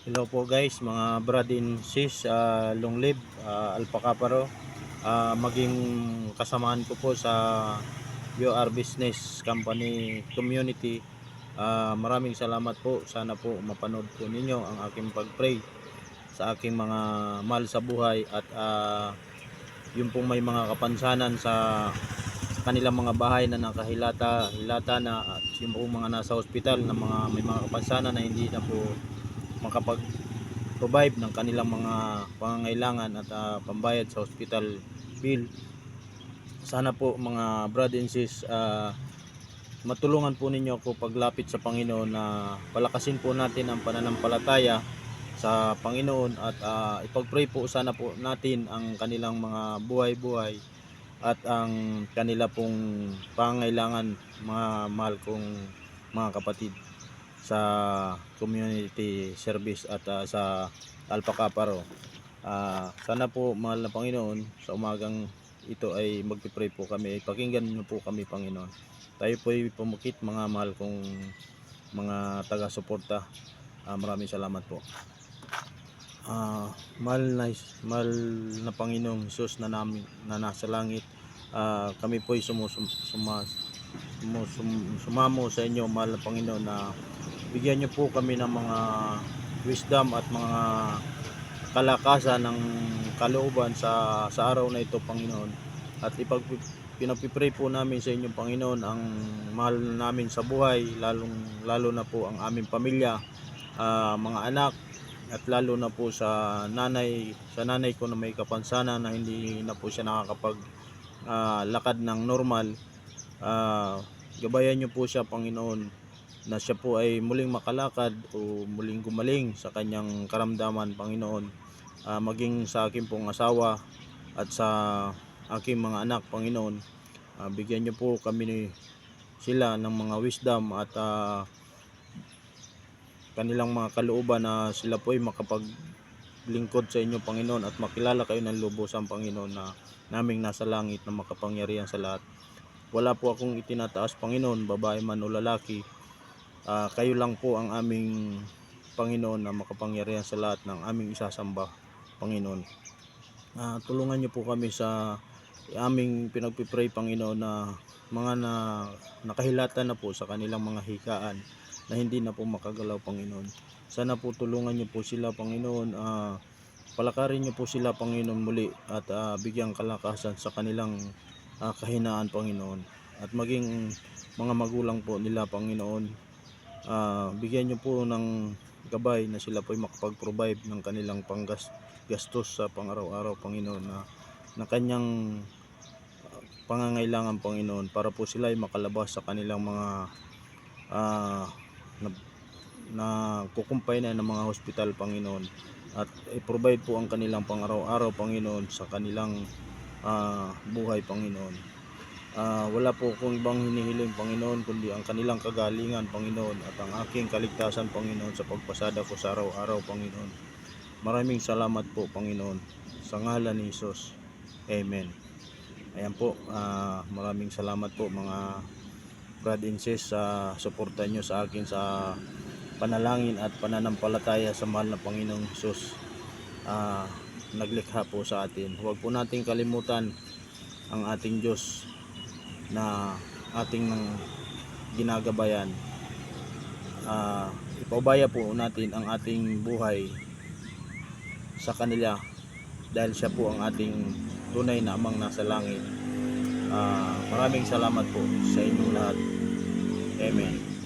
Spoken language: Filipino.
Hello po guys, mga brad and sis, long live, Alpha Kaparo, maging kasamaan ko po sa UR Business Company Community. Maraming salamat po, sana po mapanood po ninyo ang aking pag-pray sa aking mga mahal sa buhay at yung pong may mga kapansanan sa kanilang mga bahay na hilata na, at yung pong mga nasa hospital na may mga kapansanan na hindi na po makapag-provide ng kanilang mga pangangailangan at pambayad sa hospital bill. Sana po mga brad and sis, matulungan po ninyo ako paglapit sa Panginoon na palakasin po natin ang pananampalataya sa Panginoon at ipag-pray po sana po natin ang kanilang mga buhay-buhay at ang kanila pong pangangailangan, mga mahal kong mga kapatid sa community service at sa Alpha Kaparo. Sana po mahal na Panginoon, sa umagang ito ay magpipray po kami. Pakinggan niyo po kami, Panginoon. Tayo po ay pumukit, mga mahal kong mga taga-suporta. Maraming salamat po. Mahal na Panginoong Jesus na nasa langit, kami po ay sumamo sa inyo, mahal na Panginoon, na bigyan niyo po kami ng mga wisdom at mga kalakasan ng kalooban sa araw na ito, Panginoon. At pinagpipray po namin sa inyo, Panginoon, ang mahal namin sa buhay, lalo na po ang aming pamilya, mga anak, at lalo na po sa nanay ko na may kapansanan na hindi na po siya nakakapag lakad ng normal. Gabayan niyo po siya, Panginoon, na siya po ay muling makalakad o muling gumaling sa kanyang karamdaman, Panginoon. Maging sa aking pong asawa at sa aking mga anak, Panginoon, bigyan niyo po kami sila ng mga wisdom at kanilang mga kalooban na sila po ay makapaglingkod sa inyo, Panginoon, at makilala kayo ng lubusan, Panginoon, na naming nasa langit na makapangyarihan sa lahat. Wala po akong itinataas, Panginoon, babae man o lalaki. Kayo lang po ang aming Panginoon na makapangyarihan sa lahat ng aming isasamba, Panginoon. Tulungan niyo po kami sa aming pinagpipray, Panginoon, na mga nakahilata na po sa kanilang mga hikaan na hindi na po makagalaw, Panginoon. Sana po tulungan niyo po sila, Panginoon. Palakarin niyo po sila, Panginoon, muli at bigyang kalakasan sa kanilang kahinaan, Panginoon. At maging mga magulang po nila, Panginoon, bigyan niyo po ng gabay na sila po ay makapag-provide ng kanilang panggastos sa pang-araw-araw, Panginoon, na kanyang pangangailangan, Panginoon, para po sila ay makalabas sa kanilang mga na kukumpay na ng mga hospital, Panginoon, at i-provide po ang kanilang pang-araw-araw, Panginoon, sa kanilang buhay, Panginoon. Wala po akong ibang hinihiling, Panginoon, kundi ang kanilang kagalingan, Panginoon, at ang aking kaligtasan, Panginoon, sa pagpasada ko sa araw-araw, Panginoon. Maraming salamat po, Panginoon, sa ngalan ni Jesus. Amen. Ayan po, maraming salamat po, mga brad and sis, sa suporta nyo sa akin sa panalangin at pananampalataya sa mahal na Panginoong Jesus, naglikha po sa atin. Huwag po nating kalimutan ang ating Diyos na ating ginagabayan. Ipaubaya po natin ang ating buhay sa kanila dahil siya po ang ating tunay na Amang nasa langit. Maraming salamat po sa inyong lahat. Amen.